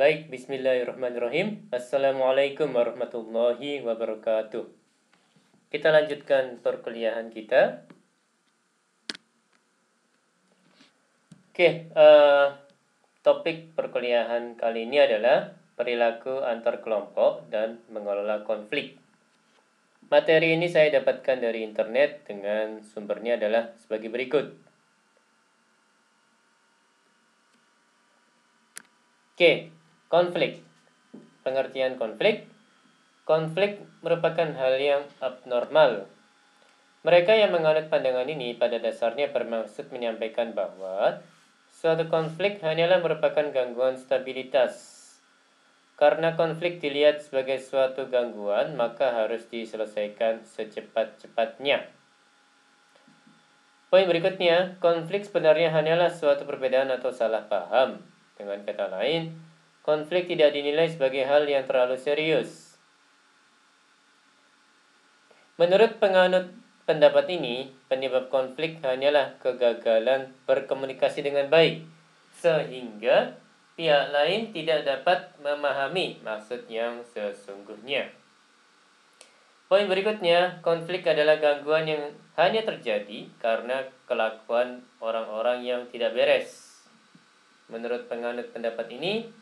Baik, bismillahirrahmanirrahim. Assalamualaikum warahmatullahi wabarakatuh. Kita lanjutkan perkuliahan kita. Topik perkuliahan kali ini adalah perilaku antar kelompok dan mengelola konflik. Materi ini saya dapatkan dari internet dengan sumbernya adalah sebagai berikut. Konflik. Pengertian konflik. Konflik merupakan hal yang abnormal. Mereka yang menganut pandangan ini pada dasarnya bermaksud menyampaikan bahwa suatu konflik hanyalah merupakan gangguan stabilitas. Karena konflik dilihat sebagai suatu gangguan, maka harus diselesaikan secepat-cepatnya. Poin berikutnya, konflik sebenarnya hanyalah suatu perbedaan atau salah paham. Dengan kata lain, konflik tidak dinilai sebagai hal yang terlalu serius. Menurut penganut pendapat ini, penyebab konflik hanyalah kegagalan berkomunikasi dengan baik, sehingga pihak lain tidak dapat memahami maksud yang sesungguhnya. Poin berikutnya, konflik adalah gangguan yang hanya terjadi karena kelakuan orang-orang yang tidak beres. Menurut penganut pendapat ini,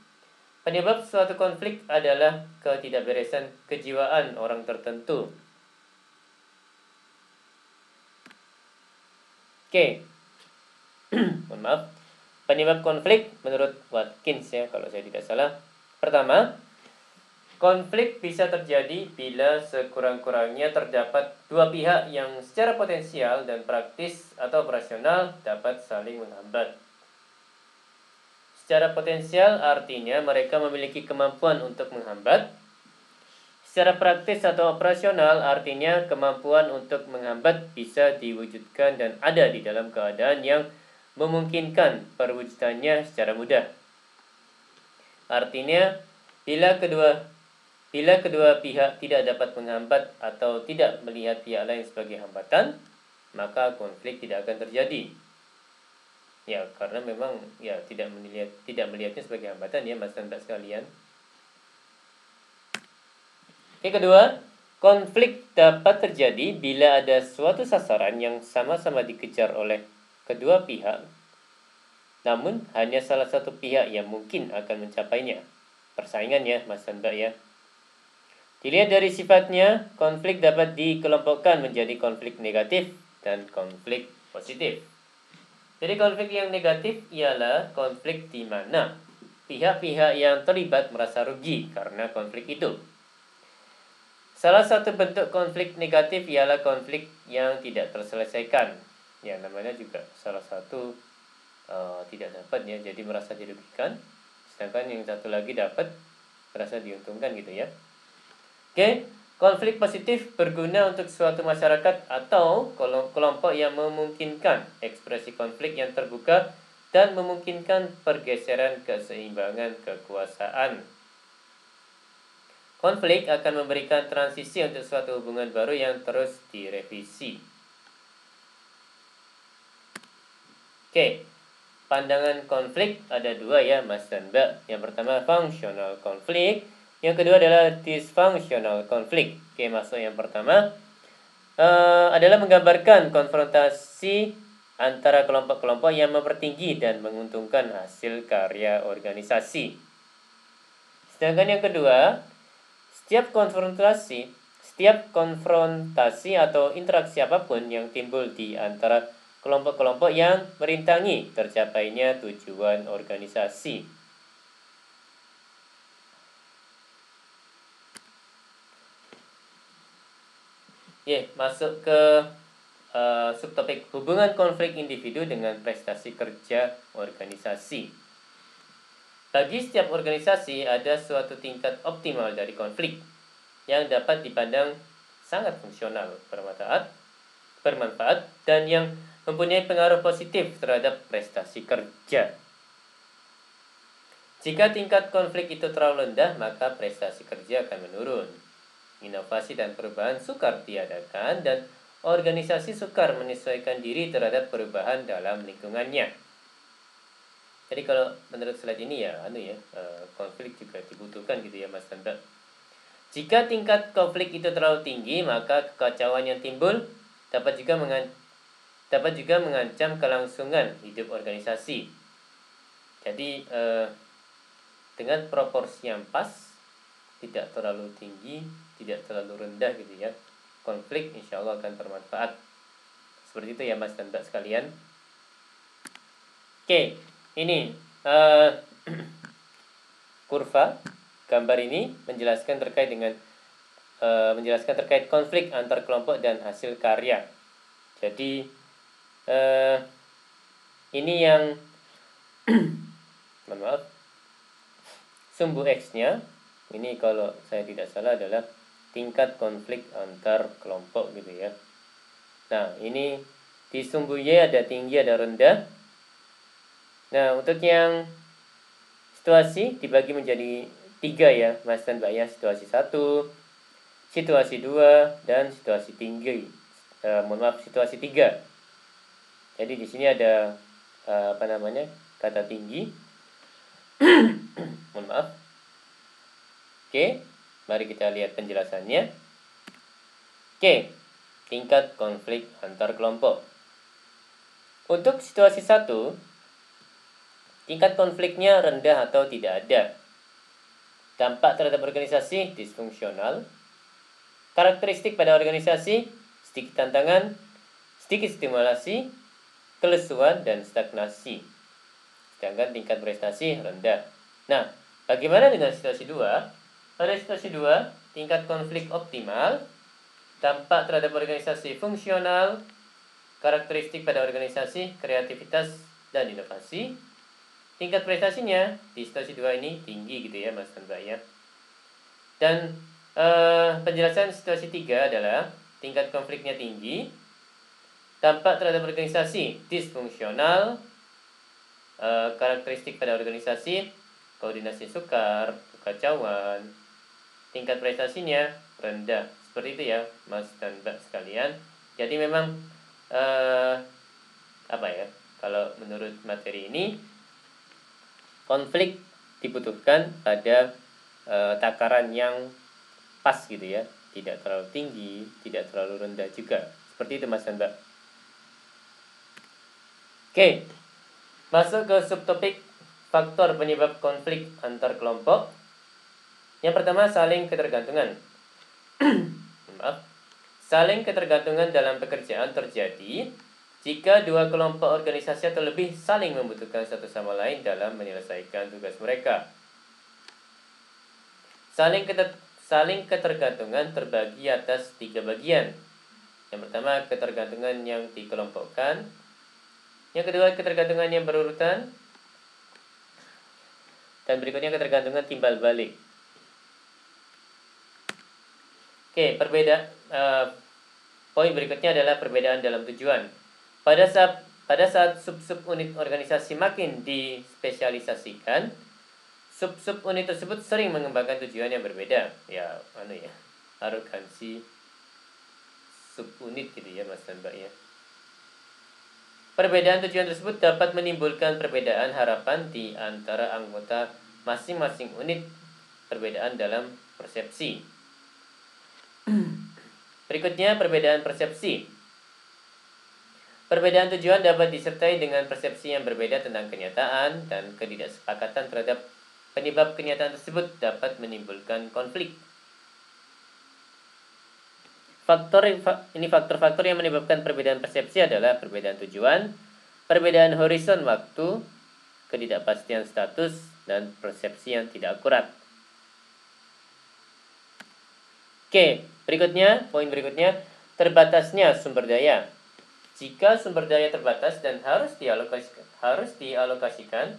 penyebab suatu konflik adalah ketidakberesan kejiwaan orang tertentu. Mohon maaf. Penyebab konflik menurut Watkins ya, kalau saya tidak salah. Pertama, konflik bisa terjadi bila sekurang-kurangnya terdapat dua pihak yang secara potensial dan praktis atau operasional dapat saling menghambat. Secara potensial artinya mereka memiliki kemampuan untuk menghambat. Secara praktis atau operasional artinya kemampuan untuk menghambat bisa diwujudkan dan ada di dalam keadaan yang memungkinkan perwujudannya secara mudah. Artinya, bila kedua pihak tidak dapat menghambat atau tidak melihat pihak lain sebagai hambatan, maka konflik tidak akan terjadi. Ya, karena memang ya tidak melihatnya sebagai hambatan ya, Mas dan Mbak sekalian. Yang kedua, konflik dapat terjadi bila ada suatu sasaran yang sama-sama dikejar oleh kedua pihak, namun hanya salah satu pihak yang mungkin akan mencapainya. Persaingan ya, Mas dan Mbak ya. Dilihat dari sifatnya, konflik dapat dikelompokkan menjadi konflik negatif dan konflik positif. Jadi konflik yang negatif ialah konflik di mana pihak-pihak yang terlibat merasa rugi karena konflik itu. Salah satu bentuk konflik negatif ialah konflik yang tidak terselesaikan. Ya, namanya juga salah satu tidak dapat ya, jadi merasa dirugikan. Sedangkan yang satu lagi dapat merasa diuntungkan gitu ya. Konflik positif berguna untuk suatu masyarakat atau kelompok yang memungkinkan ekspresi konflik yang terbuka dan memungkinkan pergeseran keseimbangan kekuasaan. Konflik akan memberikan transisi untuk suatu hubungan baru yang terus direvisi. Pandangan konflik ada dua ya, Mas dan Mbak. Yang pertama functional konflik, yang kedua adalah dysfunctional konflik. Masuk yang pertama adalah menggambarkan konfrontasi antara kelompok-kelompok yang mempertinggi dan menguntungkan hasil karya organisasi. Sedangkan yang kedua, setiap konfrontasi atau interaksi apapun yang timbul di antara kelompok-kelompok yang merintangi tercapainya tujuan organisasi. Masuk ke subtopik hubungan konflik individu dengan prestasi kerja organisasi. Bagi setiap organisasi ada suatu tingkat optimal dari konflik yang dapat dipandang sangat fungsional, bermanfaat, dan yang mempunyai pengaruh positif terhadap prestasi kerja. Jika tingkat konflik itu terlalu rendah, maka prestasi kerja akan menurun. Inovasi dan perubahan sukar diadakan dan organisasi sukar menyesuaikan diri terhadap perubahan dalam lingkungannya. Jadi kalau menurut slide ini ya, konflik juga dibutuhkan gitu ya Mas Tanda. Jika tingkat konflik itu terlalu tinggi, maka kekacauan yang timbul dapat juga mengancam kelangsungan hidup organisasi. Jadi dengan proporsi yang pas, tidak terlalu tinggi, tidak terlalu rendah gitu ya, konflik insya Allah akan bermanfaat. Seperti itu ya Mas dan Mbak sekalian. Oke, ini kurva gambar ini menjelaskan terkait konflik antar kelompok dan hasil karya. Jadi ini yang mohon maaf, sumbu X-nya ini kalau saya tidak salah adalah tingkat konflik antar kelompok gitu ya. Nah, ini di sumbu Y ada tinggi, ada rendah. Nah, untuk yang situasi dibagi menjadi 3 ya, Mas dan Mbak ya. Situasi 1, situasi 2, dan situasi tinggi. Situasi 3. Jadi di sini ada kata tinggi. Mohon maaf. Oke, mari kita lihat penjelasannya. Oke, tingkat konflik antar kelompok. Untuk situasi 1, tingkat konfliknya rendah atau tidak ada. Dampak terhadap organisasi disfungsional. Karakteristik pada organisasi sedikit tantangan, sedikit stimulasi, kelesuan, dan stagnasi. Sedangkan tingkat prestasi rendah. Nah, bagaimana dengan situasi 2? Pada situasi 2, tingkat konflik optimal, dampak terhadap organisasi fungsional, karakteristik pada organisasi, kreativitas, dan inovasi. Tingkat prestasinya di situasi 2 ini tinggi gitu ya Mas dan Mbak ya. Dan penjelasan situasi 3 adalah tingkat konfliknya tinggi, dampak terhadap organisasi disfungsional, karakteristik pada organisasi, koordinasi sukar, kekacauan, tingkat prestasinya rendah. Seperti itu ya Mas dan Mbak sekalian. Jadi memang kalau menurut materi ini, konflik dibutuhkan pada takaran yang pas gitu ya, tidak terlalu tinggi, tidak terlalu rendah juga. Seperti itu Mas dan Mbak. Oke, masuk ke subtopik faktor penyebab konflik antar kelompok. Yang pertama, saling ketergantungan. Maaf. Saling ketergantungan dalam pekerjaan terjadi jika dua kelompok organisasi atau lebih saling membutuhkan satu sama lain dalam menyelesaikan tugas mereka. Saling ketergantungan terbagi atas 3 bagian. Yang pertama, ketergantungan yang dikelompokkan. Yang kedua, ketergantungan yang berurutan. Dan berikutnya, ketergantungan timbal balik. Oke, poin berikutnya adalah perbedaan dalam tujuan. Pada saat sub-sub unit organisasi makin dispesialisasikan, sub-sub unit tersebut sering mengembangkan tujuan yang berbeda. Arogansi sub-unit gitu ya Mas dan Mbak ya. Perbedaan tujuan tersebut dapat menimbulkan perbedaan harapan di antara anggota masing-masing unit, perbedaan dalam persepsi. Berikutnya, perbedaan persepsi. Perbedaan tujuan dapat disertai dengan persepsi yang berbeda tentang kenyataan, dan ketidaksepakatan terhadap penyebab kenyataan tersebut dapat menimbulkan konflik. Faktor-faktor yang menyebabkan perbedaan persepsi adalah perbedaan tujuan, perbedaan horizon waktu, ketidakpastian status, dan persepsi yang tidak akurat. Oke, poin berikutnya, terbatasnya sumber daya. Jika sumber daya terbatas dan harus dialokasikan,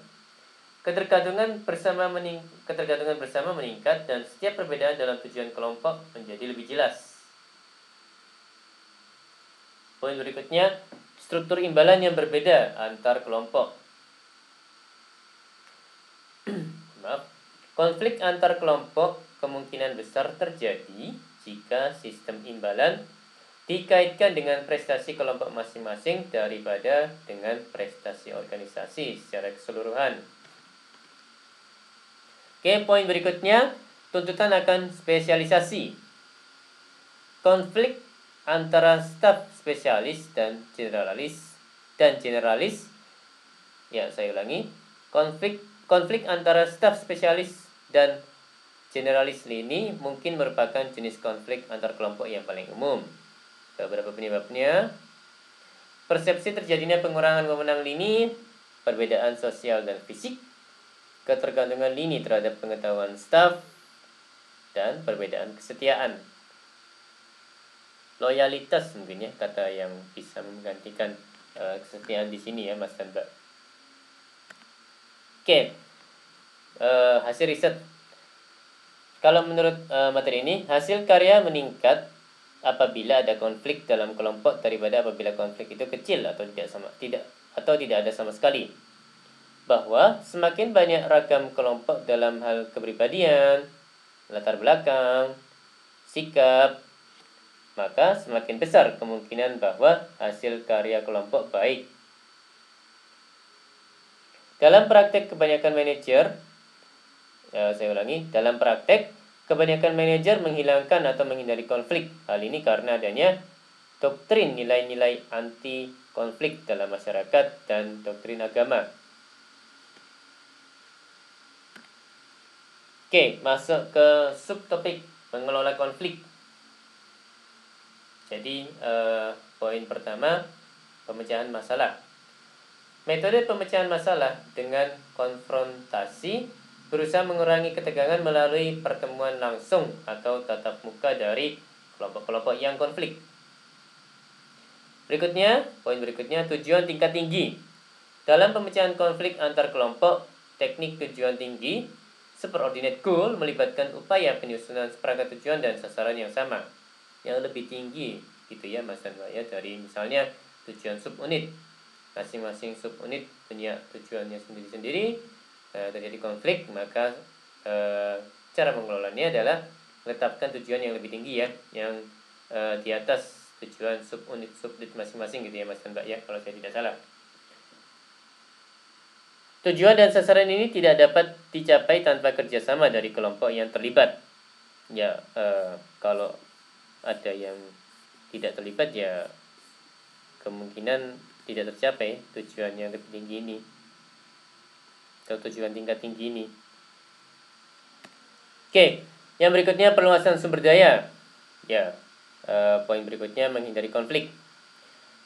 ketergantungan bersama meningkat dan setiap perbedaan dalam tujuan kelompok menjadi lebih jelas. Poin berikutnya, struktur imbalan yang berbeda antar kelompok. Konflik antar kelompok kemungkinan besar terjadi jika sistem imbalan dikaitkan dengan prestasi kelompok masing-masing daripada dengan prestasi organisasi secara keseluruhan. Oke, poin berikutnya, tuntutan akan spesialisasi. Konflik antara staf spesialis dan generalis ya, saya ulangi, konflik antara staf spesialis dan generalis ini mungkin merupakan jenis konflik antar kelompok yang paling umum. Beberapa penyebabnya: persepsi terjadinya pengurangan wewenang lini, perbedaan sosial dan fisik, ketergantungan lini terhadap pengetahuan staf, dan perbedaan kesetiaan. Loyalitas mungkin ya kata yang bisa menggantikan kesetiaan di sini ya, Mas dan Mbak. Oke, hasil riset. Kalau menurut materi ini, hasil karya meningkat apabila ada konflik dalam kelompok daripada apabila konflik itu kecil atau tidak ada sama sekali. Bahwa semakin banyak ragam kelompok dalam hal kepribadian, latar belakang, sikap, maka semakin besar kemungkinan bahwa hasil karya kelompok baik. Dalam praktek kebanyakan manajer, saya ulangi, dalam praktek kebanyakan manajer menghilangkan atau menghindari konflik. Hal ini karena adanya doktrin nilai-nilai anti konflik dalam masyarakat dan doktrin agama. Oke, masuk ke subtopik mengelola konflik. Jadi poin pertama, pemecahan masalah. Metode pemecahan masalah dengan konfrontasi berusaha mengurangi ketegangan melalui pertemuan langsung atau tatap muka dari kelompok-kelompok yang konflik. Poin berikutnya, tujuan tingkat tinggi. Dalam pemecahan konflik antar kelompok, teknik tujuan tinggi, subordinate goal, melibatkan upaya penyusunan seperangkat tujuan dan sasaran yang sama, yang lebih tinggi gitu ya Mas dan Mbak ya, dari misalnya tujuan subunit. Masing-masing subunit punya tujuannya sendiri-sendiri. Terjadi konflik, maka cara mengelolanya adalah menetapkan tujuan yang lebih tinggi ya, yang di atas tujuan subunit masing-masing gitu ya Mas dan Mbak ya, kalau saya tidak salah. Tujuan dan sasaran ini tidak dapat dicapai tanpa kerjasama dari kelompok yang terlibat. Ya, kalau ada yang tidak terlibat ya kemungkinan tidak tercapai tujuan yang lebih tinggi ini atau tujuan tingkat tinggi ini. Oke, yang berikutnya perluasan sumber daya. Ya, poin berikutnya menghindari konflik.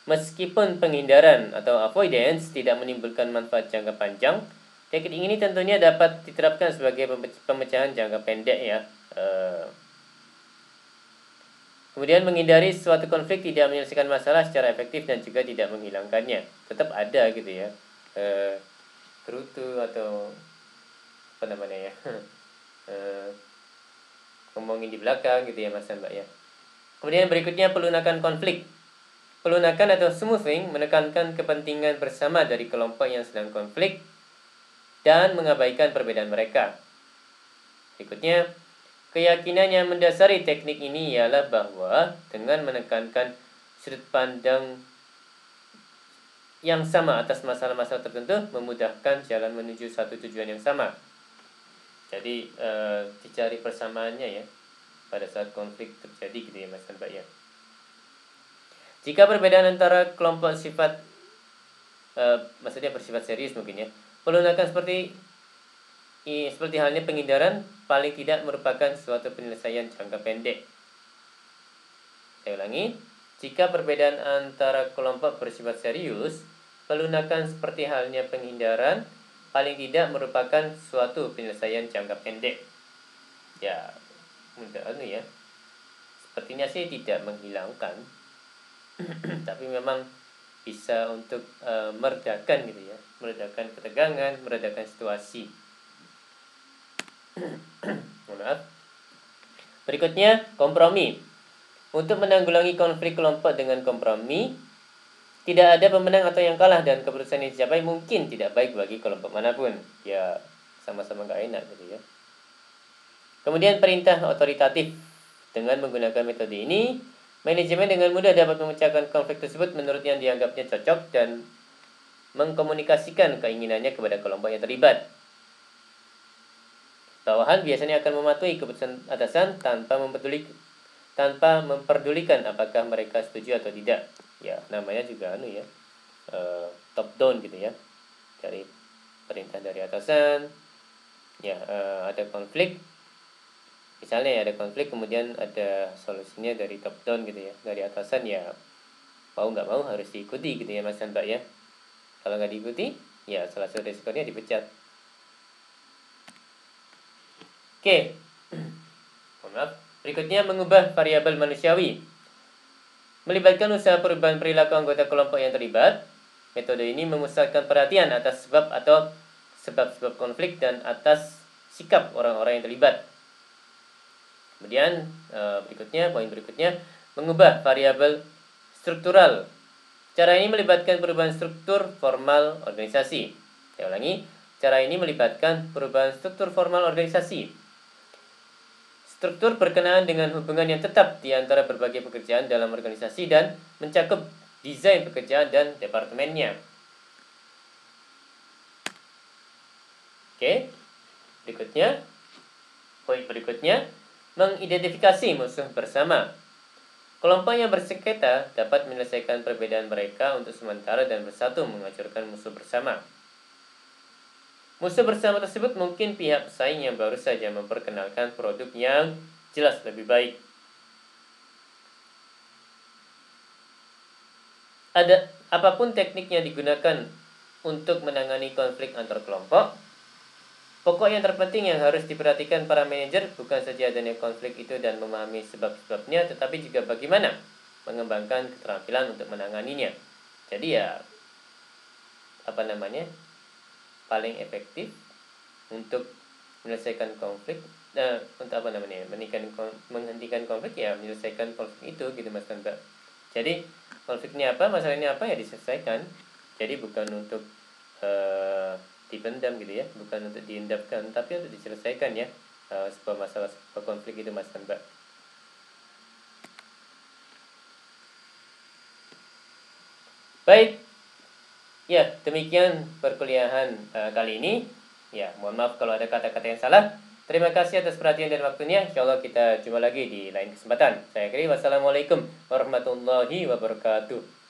Meskipun penghindaran atau avoidance tidak menimbulkan manfaat jangka panjang, teknik ini tentunya dapat diterapkan sebagai pemecahan jangka pendek ya. Kemudian menghindari suatu konflik tidak menyelesaikan masalah secara efektif dan juga tidak menghilangkannya. Tetap ada gitu ya, gerutu atau apa namanya ya, ngomongin di belakang gitu ya Mas dan Mbak ya. Kemudian berikutnya pelunakan konflik. Pelunakan atau smoothing menekankan kepentingan bersama dari kelompok yang sedang konflik dan mengabaikan perbedaan mereka. Berikutnya, keyakinan yang mendasari teknik ini ialah bahwa dengan menekankan sudut pandang yang sama atas masalah-masalah tertentu memudahkan jalan menuju satu tujuan yang sama. Jadi dicari persamaannya ya pada saat konflik terjadi gitu ya Mas dan Mbak ya. Jika perbedaan antara kelompok maksudnya bersifat serius mungkin ya, pelunakan seperti halnya penghindaran paling tidak merupakan suatu penyelesaian jangka pendek. Saya ulangi, jika perbedaan antara kelompok bersifat serius, pelunakan seperti halnya penghindaran paling tidak merupakan suatu penyelesaian jangka pendek. Ya, mudah ya. Sepertinya sih tidak menghilangkan, tapi memang bisa untuk meredakan gitu ya, meredakan ketegangan, meredakan situasi. Maaf. Berikutnya, kompromi. Untuk menanggulangi konflik kelompok dengan kompromi, tidak ada pemenang atau yang kalah dan keputusan yang dicapai mungkin tidak baik bagi kelompok manapun. Ya, sama-sama gak enak gitu ya. Kemudian perintah otoritatif. Dengan menggunakan metode ini, Manajemen dengan mudah dapat memecahkan konflik tersebut menurut yang dianggapnya cocok dan mengkomunikasikan keinginannya kepada kelompok yang terlibat. Bawahan biasanya akan mematuhi keputusan atasan tanpa memperdulikan apakah mereka setuju atau tidak. Ya, namanya juga top down gitu ya. Dari perintah dari atasan, ya ada konflik. Misalnya ya ada konflik kemudian ada solusinya dari top down gitu ya, dari atasan, ya mau nggak mau harus diikuti gitu ya Mas dan Mbak ya. Kalau nggak diikuti, ya salah satu resikonya dipecat. Oke, maaf. Berikutnya mengubah variabel manusiawi. Melibatkan usaha perubahan perilaku anggota kelompok yang terlibat. Metode ini memusatkan perhatian atas sebab-sebab konflik dan atas sikap orang-orang yang terlibat. Kemudian poin berikutnya mengubah variabel struktural. Cara ini melibatkan perubahan struktur formal organisasi. Saya ulangi, cara ini melibatkan perubahan struktur formal organisasi. Struktur berkenaan dengan hubungan yang tetap di antara berbagai pekerjaan dalam organisasi dan mencakup desain pekerjaan dan departemennya. Oke, poin berikutnya, mengidentifikasi musuh bersama. Kelompok yang bersengketa dapat menyelesaikan perbedaan mereka untuk sementara dan bersatu menghancurkan musuh bersama. Musuh bersama tersebut mungkin pihak pesaing yang baru saja memperkenalkan produk yang jelas lebih baik. Apapun teknik yang digunakan untuk menangani konflik antar kelompok, pokok yang terpenting yang harus diperhatikan para manajer bukan saja adanya konflik itu dan memahami sebab-sebabnya, tetapi juga bagaimana mengembangkan keterampilan untuk menanganinya. Jadi ya paling efektif untuk menyelesaikan konflik, menghentikan konflik ya menyelesaikan konflik itu gitu Mas Mbak. Jadi konfliknya apa, masalahnya apa ya diselesaikan. Jadi bukan untuk dipendam gitu ya, bukan untuk diendapkan, tapi untuk diselesaikan ya sebuah masalah, sebuah konflik itu Mas Mbak. Baik, ya demikian perkuliahan kali ini. Ya mohon maaf kalau ada kata-kata yang salah. Terima kasih atas perhatian dan waktunya. Insyaallah kita jumpa lagi di lain kesempatan. Saya akhiri, wassalamualaikum warahmatullahi wabarakatuh.